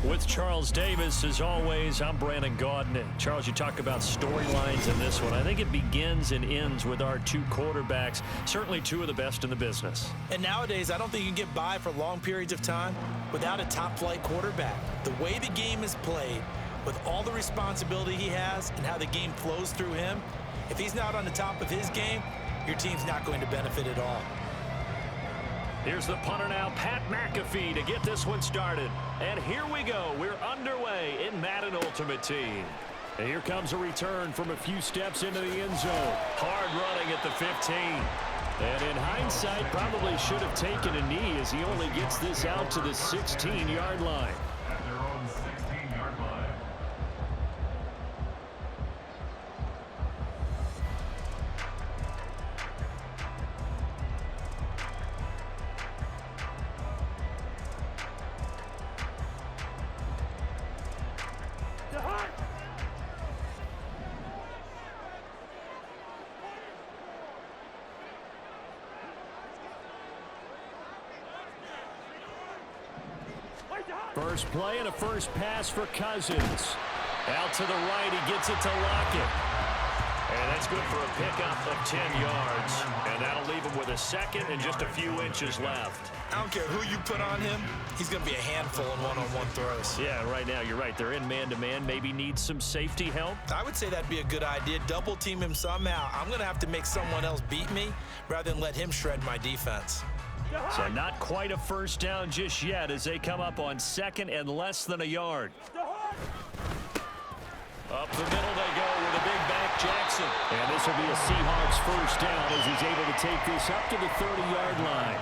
With Charles Davis, as always, I'm Brandon Gaudin. Charles, you talk about storylines in this one. I think it begins and ends with our two quarterbacks, certainly two of the best in the business. And nowadays, I don't think you can get by for long periods of time without a top-flight quarterback. The way the game is played, with all the responsibility he has and how the game flows through him, if he's not on the top of his game, your team's not going to benefit at all. Here's the punter now, Pat McAfee, to get this one started. And here we go. We're underway in Madden Ultimate Team. And here comes a return from a few steps into the end zone. Hard running at the 15. And in hindsight, probably should have taken a knee as he only gets this out to the 16-yard line. At their own 16-yard line. First play and a first pass for Cousins. Out to the right, he gets it to Lockett. And that's good for a pickup of 10 yards. And that'll leave him with a second and just a few inches left. I don't care who you put on him, he's going to be a handful in one-on-one throws. Yeah, right now, you're right. They're in man-to-man. Maybe needs some safety help. I would say that'd be a good idea. Double team him somehow. I'm going to have to make someone else beat me rather than let him shred my defense. So not quite a first down just yet as they come up on second and less than a yard. Up the middle they go with a big back Jackson. And this will be a Seahawks first down as he's able to take this up to the 30-yard line.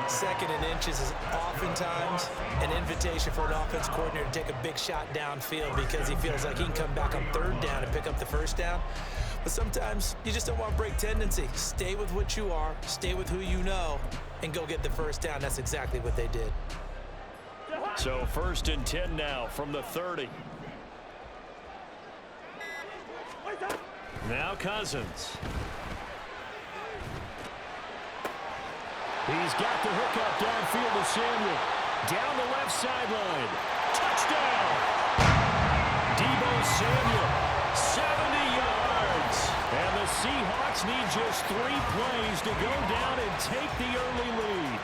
Second and inches is oftentimes an invitation for an offense coordinator to take a big shot downfield because he feels like he can come back on third down and pick up the first down. But sometimes you just don't want to break tendency. Stay with what you are, stay with who you know, and go get the first down. That's exactly what they did. So first and 10 now from the 30. Now Cousins. He's got the hook up downfield to Samuel. Down the left sideline. Touchdown! Deebo Samuel, 70 yards. And the Seahawks need just 3 plays to go down and take the early lead.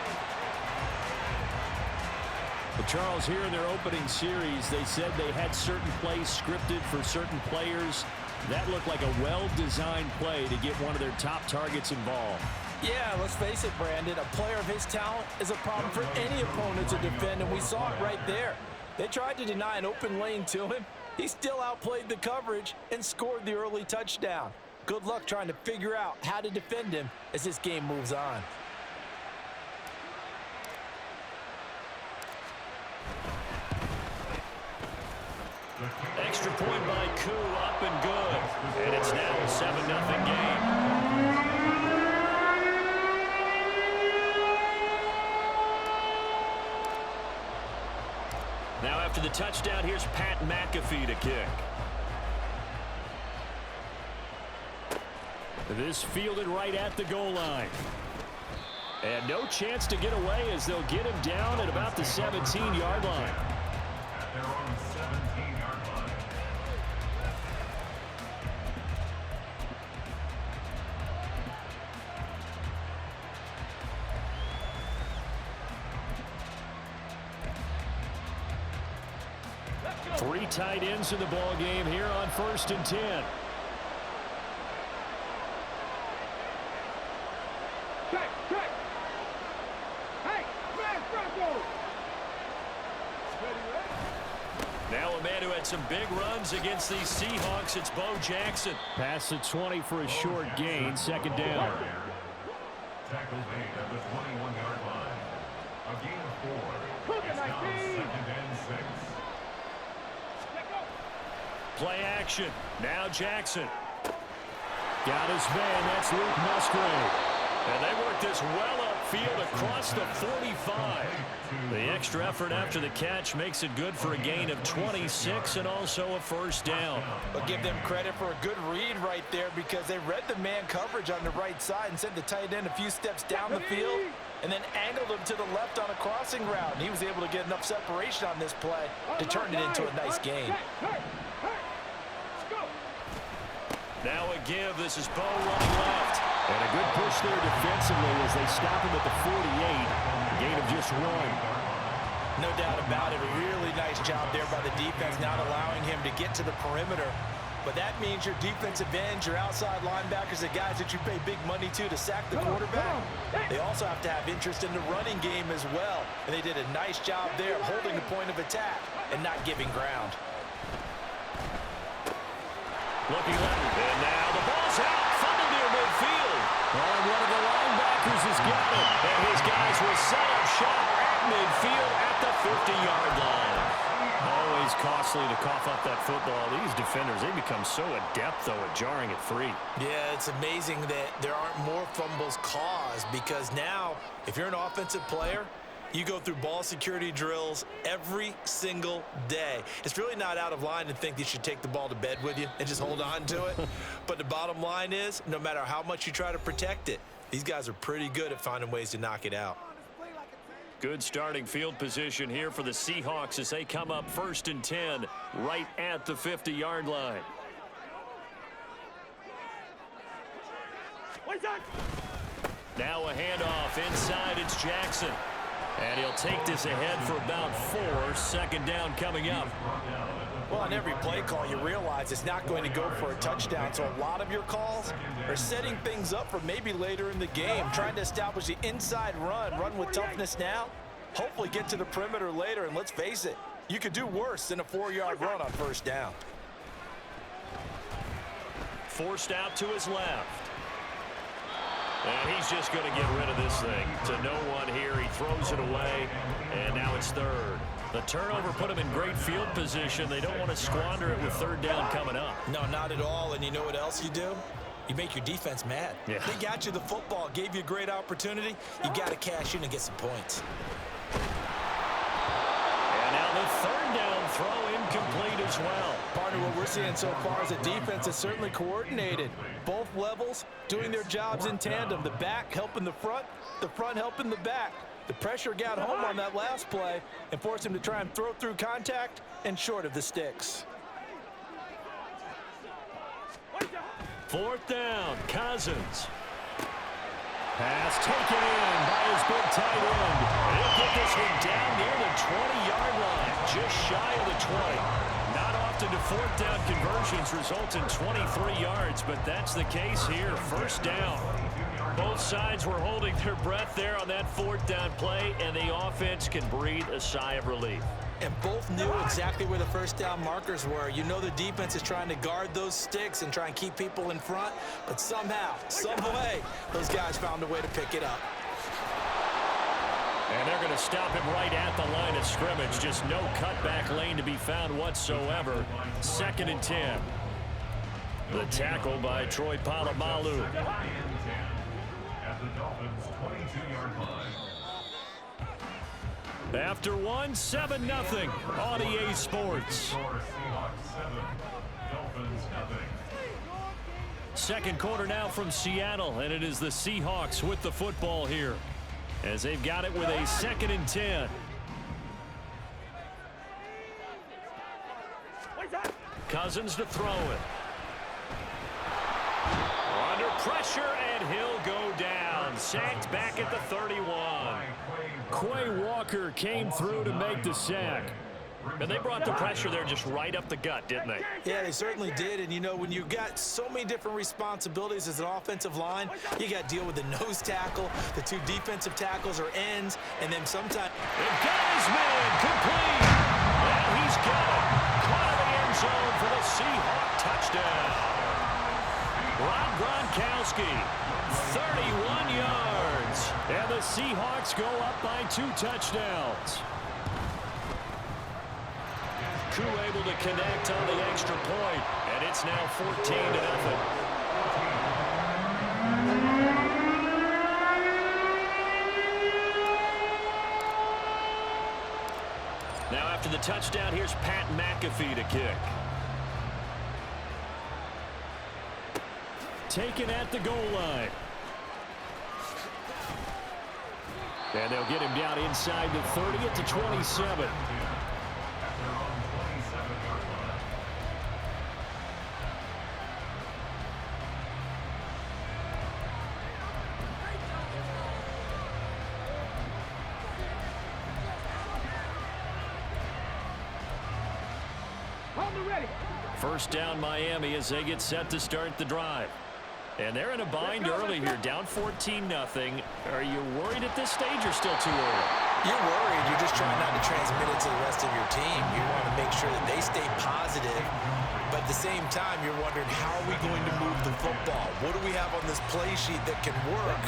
But Charles, here in their opening series, they said they had certain plays scripted for certain players. That looked like a well-designed play to get one of their top targets involved. Yeah, let's face it, Brandon. A player of his talent is a problem for any opponent to defend, and we saw it right there. They tried to deny an open lane to him. He still outplayed the coverage and scored the early touchdown. Good luck trying to figure out how to defend him as this game moves on. Extra point by Koo, up and good. And it's now a 7-0 game. Now after the touchdown, here's Pat McAfee to kick. This fielded right at the goal line. And no chance to get away as they'll get him down at about the 17-yard line. At their own 17-yard line. Three tight ends in the ball game here on 1st and 10. Now a man who had some big runs against these Seahawks, it's Bo Jackson. Past the 20 for a short gain, second down. Tackle made at the 21-yard line. A gain of 4. It's now 2nd and 6. Play action. Now Jackson. Got his man. That's Luke Musgrave. And they work this well upfield across the 45. The extra effort after the catch makes it good for a gain of 26 and also a first down. But give them credit for a good read right there because they read the man coverage on the right side and sent the tight end a few steps down the field and then angled him to the left on a crossing route. And he was able to get enough separation on this play to turn it into a nice gain. Now a give. This is Bo running left. And a good push there defensively as they stop him at the 48. A gain of just 1. No doubt about it. A really nice job there by the defense, not allowing him to get to the perimeter. But that means your defensive ends, your outside linebackers, the guys that you pay big money to sack the quarterback, they also have to have interest in the running game as well. And they did a nice job there of holding the point of attack and not giving ground. Looking left, and now the ball's out, funneled near midfield. And one of the linebackers has got it. And his guys will set up shop at midfield at the 50-yard line. Always costly to cough up that football. These defenders, they become so adept, though, at jarring it free. Yeah, it's amazing that there aren't more fumbles caused, because now, if you're an offensive player, you go through ball security drills every single day. It's really not out of line to think you should take the ball to bed with you and just hold on to it. But the bottom line is, no matter how much you try to protect it, these guys are pretty good at finding ways to knock it out. Good starting field position here for the Seahawks as they come up 1st and 10 right at the 50-yard line. Now a handoff inside. It's Jackson. And he'll take this ahead for about 4. 2nd down coming up. Well, on every play call, you realize it's not going to go for a touchdown. So a lot of your calls are setting things up for maybe later in the game, trying to establish the inside run with toughness now, hopefully get to the perimeter later. And let's face it, you could do worse than a 4-yard run on 1st down. Forced out to his left. And he's just going to get rid of this thing. To no one here. He throws it away, and now it's 3rd. The turnover put him in great field position. They don't want to squander it with 3rd down coming up. No, not at all. And you know what else you do? You make your defense mad. Yeah. They got you the football, gave you a great opportunity. You got to cash in and get some points. And now the 3rd down throw incomplete as well. Partner, what we're seeing so far is a defense that's certainly coordinated. Both levels doing their jobs in tandem. The back helping the front helping the back. The pressure got home on that last play and forced him to try and throw through contact and short of the sticks. 4th down, Cousins. Pass taken in by his big tight end. He'll get this one down near the 20-yard line, just shy of the 20. Not often do 4th down conversions result in 23 yards, but that's the case here. 1st down. Both sides were holding their breath there on that 4th down play, and the offense can breathe a sigh of relief. And both knew exactly where the 1st down markers were. You know the defense is trying to guard those sticks and try and keep people in front, but somehow, some way, those guys found a way to pick it up. And they're going to stop him right at the line of scrimmage. Just no cutback lane to be found whatsoever. 2nd and 10. The tackle by Troy Polamalu. At the Dolphins' 22-yard line. After 1, 7-0 on EA Sports. Seahawks 7, Dolphins 0. 2nd quarter now from Seattle, and it is the Seahawks with the football here as they've got it with a 2nd and 10. Cousins to throw it. Under pressure, and he'll go down. Sacked back at the 31. Quay Walker came through to make the sack. And they brought the pressure there just right up the gut, didn't they? Yeah, they certainly did. And, you know, when you've got so many different responsibilities as an offensive line, you got to deal with the nose tackle, the 2 defensive tackles or ends, and then sometimes... And got his man complete. And he's got it. Caught in the end zone for the Seahawk touchdown. Rob Gronkowski, 31 yards. And the Seahawks go up by 2 touchdowns. Koo able to connect on the extra point, and it's now 14-0. Now after the touchdown, here's Pat McAfee to kick. Taken at the goal line. And they'll get him down inside the 30 at the 27. First down Miami as they get set to start the drive. And they're in a bind early here, down 14-0. Are you worried at this stage or still too early? You're worried. You're just trying not to transmit it to the rest of your team. You want to make sure that they stay positive. But at the same time, you're wondering, how are we going to move the football? What do we have on this play sheet that can work?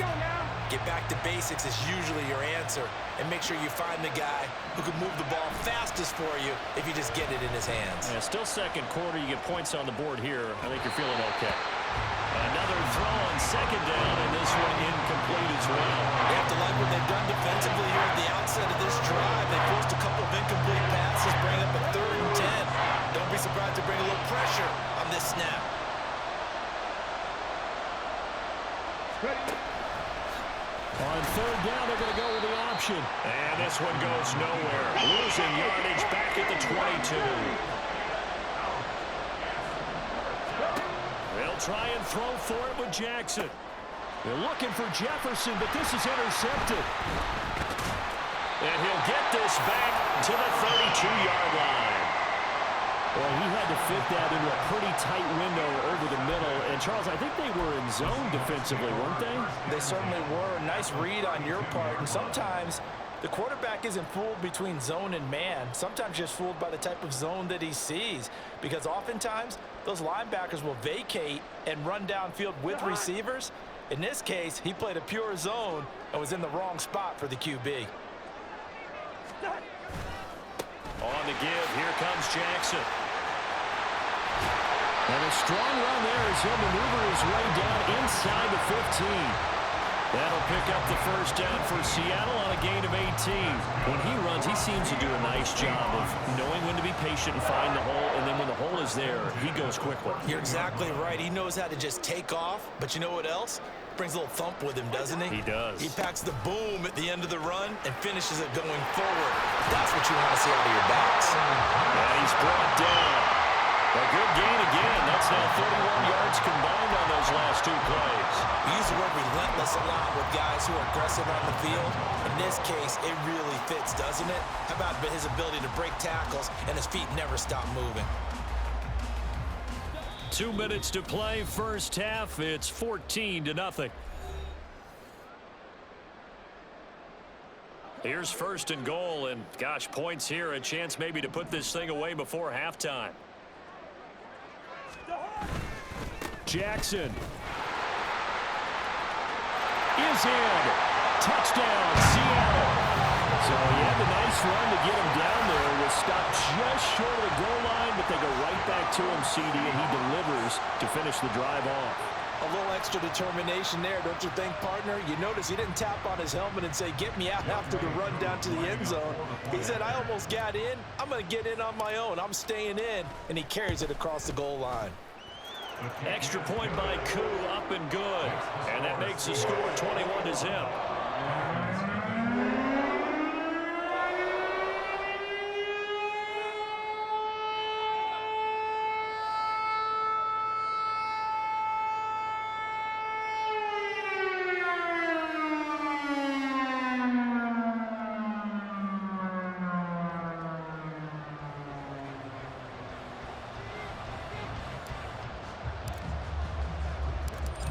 Get back to basics is usually your answer. And make sure you find the guy who can move the ball fastest for you if you just get it in his hands. Yeah, still second quarter. You get points on the board here. I think you're feeling okay. Another throw on second down, and this one incomplete as well. They have to like what they've done defensively here at the outset of this drive. They forced a couple of incomplete passes, bring up a 3rd and 10. Don't be surprised to bring a little pressure on this snap. On 3rd down, they're going to go with the option. And this one goes nowhere. Losing yardage back at the 22. They'll try and throw for it with Jackson. They're looking for Jefferson, but this is intercepted. And he'll get this back to the 32-yard line. Well, he had to fit that into a pretty tight window over the middle. And, Charles, I think they were in zone defensively, weren't they? They certainly were. Nice read on your part. And sometimes the quarterback isn't fooled between zone and man. Sometimes just fooled by the type of zone that he sees. Because oftentimes, those linebackers will vacate and run downfield with receivers. In this case, he played a pure zone and was in the wrong spot for the QB. On the give, here comes Jackson. And a strong run there as he'll maneuver his way down inside the 15. That'll pick up the first down for Seattle on a gain of 18. When he runs, he seems to do a nice job of knowing when to be patient and find the hole, and then when the hole is there, he goes quickly. You're exactly right. He knows how to just take off, but you know what else? Brings a little thump with him, doesn't he? He does. He packs the boom at the end of the run and finishes it going forward. That's what you want to see out of your backs. And he's brought down. A good gain again. That's now 31 yards combined on those last 2 plays. We use the word relentless a lot with guys who are aggressive on the field. In this case, it really fits, doesn't it? How about his ability to break tackles and his feet never stop moving? 2 minutes to play, first half. It's 14-0. Here's 1st and goal, and gosh, points here, a chance maybe to put this thing away before halftime. Jackson is in. Touchdown, Seattle. So he had a nice run to get him down there. Was stopped just short of the goal line, but they go right back to him, CD, and he delivers to finish the drive off. A little extra determination there, don't you think, partner? You notice he didn't tap on his helmet and say, get me out after the run down to the end zone. He said, I almost got in. I'm going to get in on my own. I'm staying in. And he carries it across the goal line. Extra point by Koo, up and good. And that makes the score 21-0.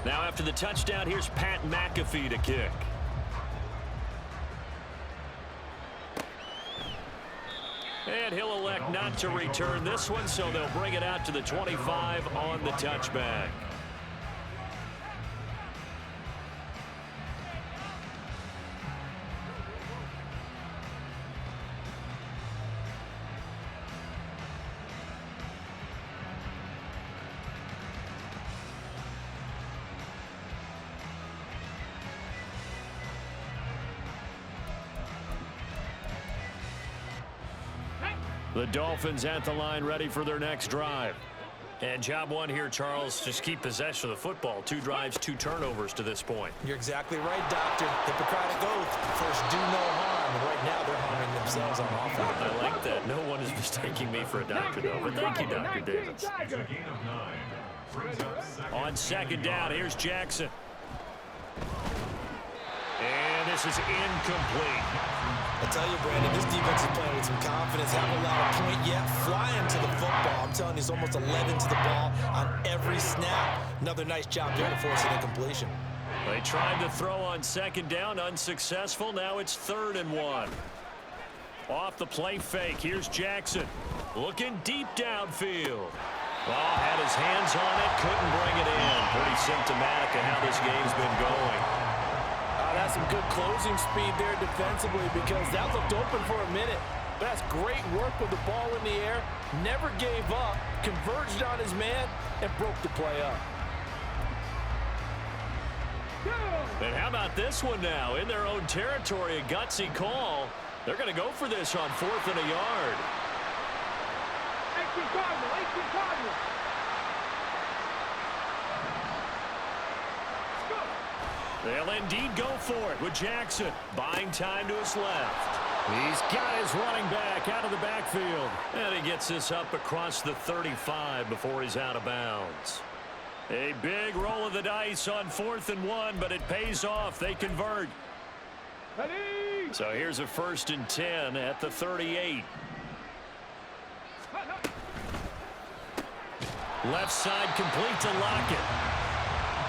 Now after the touchdown, here's Pat McAfee to kick. And he'll elect not to return this one, so they'll bring it out to the 25 on the touchback. The Dolphins at the line ready for their next drive. And job one here, Charles, just keep possession of the football. 2 drives, 2 turnovers to this point. You're exactly right, Doctor. Hippocratic oath. First, do no harm. And right now, they're harming themselves on offense. I like that. No one is mistaking me for a doctor, though. But thank you, Dr. Davis. On second down, here's Jackson. And this is incomplete. I tell you, Brandon, this defense is playing with some confidence. Haven't allowed a point yet. Flying to the football. I'm telling you, it's almost 11 to the ball on every snap. Another nice job there to force an incompletion. They tried to throw on second down, unsuccessful. Now it's 3rd and 1. Off the play fake, here's Jackson. Looking deep downfield. Well, had his hands on it, couldn't bring it in. Pretty symptomatic of how this game's been going. That's some good closing speed there defensively because that looked open for a minute. But that's great work with the ball in the air. Never gave up, converged on his man, and broke the play up. And how about this one now? In their own territory, a gutsy call. They're going to go for this on 4th and a yard. 18 Cardinal. They'll indeed go for it with Jackson. Buying time to his left. He's got his running back out of the backfield. And he gets this up across the 35 before he's out of bounds. A big roll of the dice on 4th and 1, but it pays off. They convert. Ready. So here's a 1st and 10 at the 38. Left side complete to Lockett.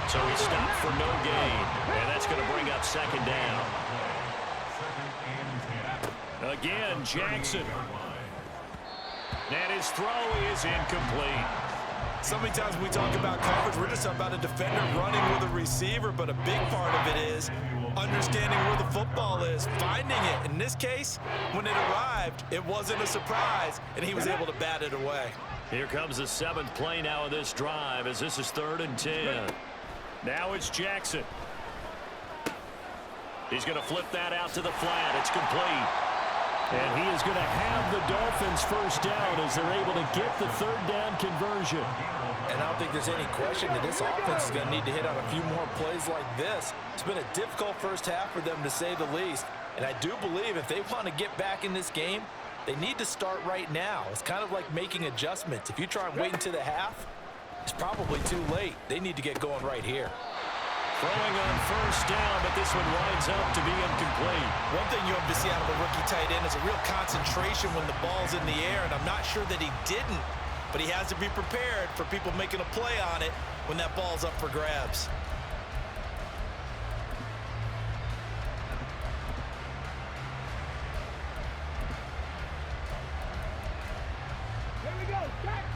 So he stopped for no gain. And that's going to bring up 2nd down. Again, Jackson. And his throw is incomplete. So many times when we talk about coverage, we're just talking about a defender running with a receiver, but a big part of it is understanding where the football is, finding it. In this case, when it arrived, it wasn't a surprise, and he was able to bat it away. Here comes the 7th play now of this drive as this is 3rd and 10. Now it's Jackson. He's going to flip that out to the flat. It's complete. And he is going to have the Dolphins first down as they're able to get the 3rd down conversion. And I don't think there's any question that this offense is going to need to hit on a few more plays like this. It's been a difficult first half for them, to say the least. And I do believe if they want to get back in this game, they need to start right now. It's kind of like making adjustments. If you try and wait until the half, it's probably too late. They need to get going right here. Throwing on first down, but this one winds up to be incomplete. One thing you have to see out of a rookie tight end is a real concentration when the ball's in the air, and I'm not sure that he didn't, but he has to be prepared for people making a play on it when that ball's up for grabs.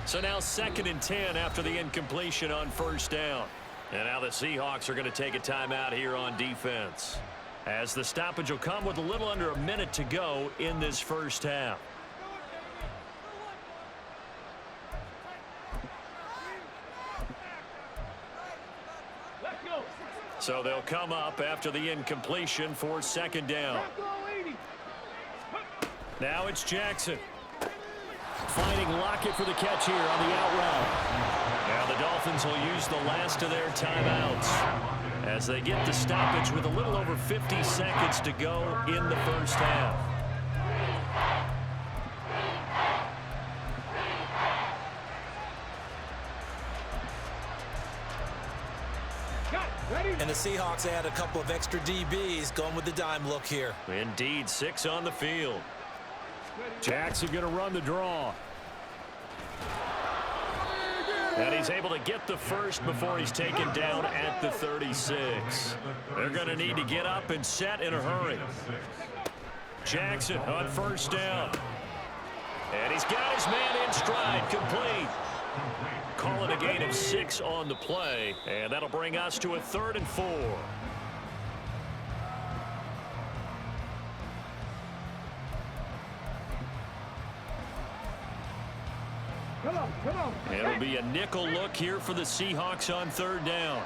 So now 2nd and 10 after the incompletion on first down. And now the Seahawks are going to take a timeout here on defense, as the stoppage will come with a little under a minute to go in this first half. So they'll come up after the incompletion for 2nd down. Now it's Jackson. Finding Lockett for the catch here on the out route. Now the Dolphins will use the last of their timeouts as they get the stoppage with a little over 50 seconds to go in the first half. And the Seahawks add a couple of extra DBs going with the dime look here. Indeed, 6 on the field. Jackson going to run the draw. And he's able to get the first before he's taken down at the 36. They're going to need to get up and set in a hurry. Jackson on first down. And he's got his man in stride, complete. Call it a gain of 6 on the play, and that'll bring us to a 3rd and 4. Come on. It'll be a nickel look here for the Seahawks on 3rd down.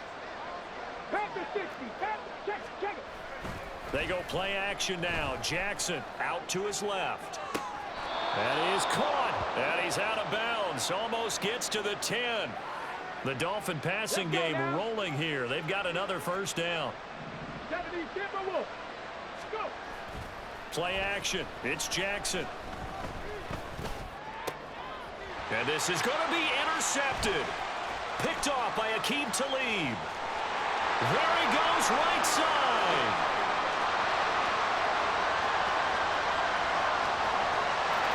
Back to 60. Check it. They go play action now. Jackson out to his left. That is caught. And he's out of bounds. Almost gets to the 10. The Dolphin passing game rolling here. They've got another first down. Play action. It's Jackson. And this is going to be intercepted. Picked off by Aqib Talib. There he goes, right side.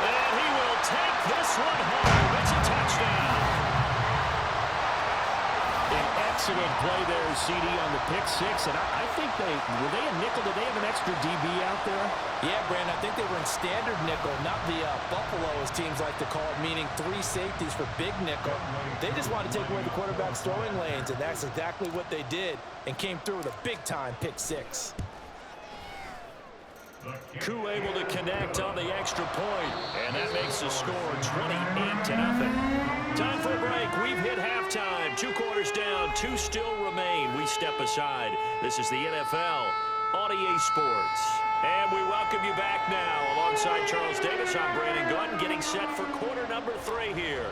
And he will take this one home. It's a touchdown. An excellent play there, CD, on the pick six. And I think were they a nickel? Did they have an extra DB out there? Yeah, Brandon, I think they were in standard nickel, not the Buffalo, as teams like to call it, meaning 3 safeties for big nickel. They just want to take away the quarterback's throwing lanes, and that's exactly what they did and came through with a big-time pick six. Koo able to connect on the extra point, and that makes the score 28-0. Time for a break. We've hit halftime. 2 quarters down, 2 still remain. We step aside. This is the NFL on EA Sports. And we welcome you back now. Alongside Charles Davis, I'm Brandon Gunn, getting set for quarter number 3 here.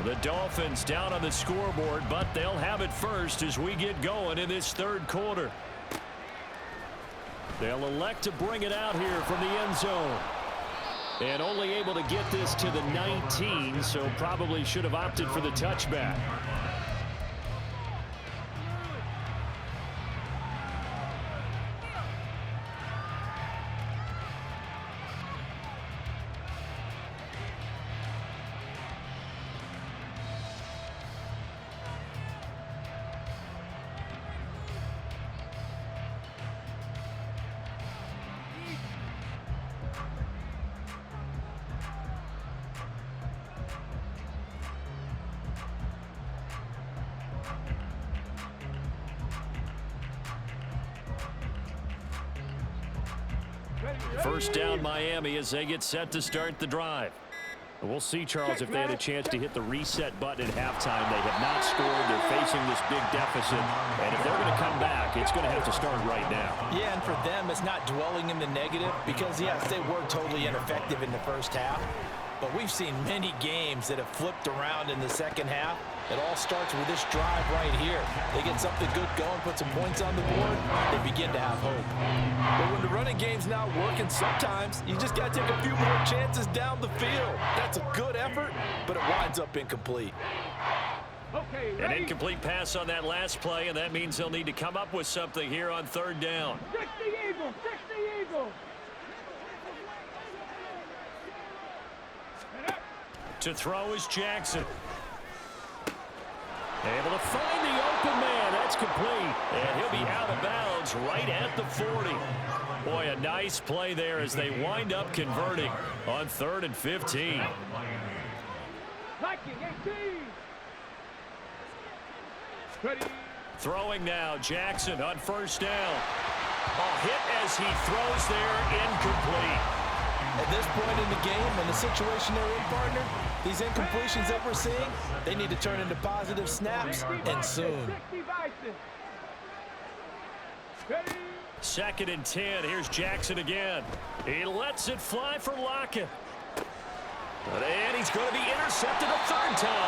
The Dolphins down on the scoreboard, but they'll have it first as we get going in this third quarter. They'll elect to bring it out here from the end zone. And only able to get this to the 19, so probably should have opted for the touchback. First down Miami as they get set to start the drive. We'll see, Charles, if they had a chance to hit the reset button at halftime. They have not scored. They're facing this big deficit. And if they're going to come back, it's going to have to start right now. Yeah, and for them, it's not dwelling in the negative because, yes, they were totally ineffective in the first half. But we've seen many games that have flipped around in the second half. It all starts with this drive right here. They get something good going, put some points on the board, they begin to have hope. But when the running game's not working, sometimes you just got to take a few more chances down the field. That's a good effort, but it winds up incomplete. An incomplete pass on that last play, and that means they'll need to come up with something here on third down. Fix the Eagles! Fix the Eagles! To throw is Jackson. Able to find the open man. That's complete. And he'll be out of bounds right at the 40. Boy, a nice play there as they wind up converting on 3rd and 15. Throwing now, Jackson on first down. A hit as he throws there, incomplete. At this point in the game and the situation they're in, partner, these incompletions that we're seeing, they need to turn into positive snaps, and soon. 2nd and 10. Here's Jackson again. He lets it fly for Lockett. And he's going to be intercepted a 3rd time.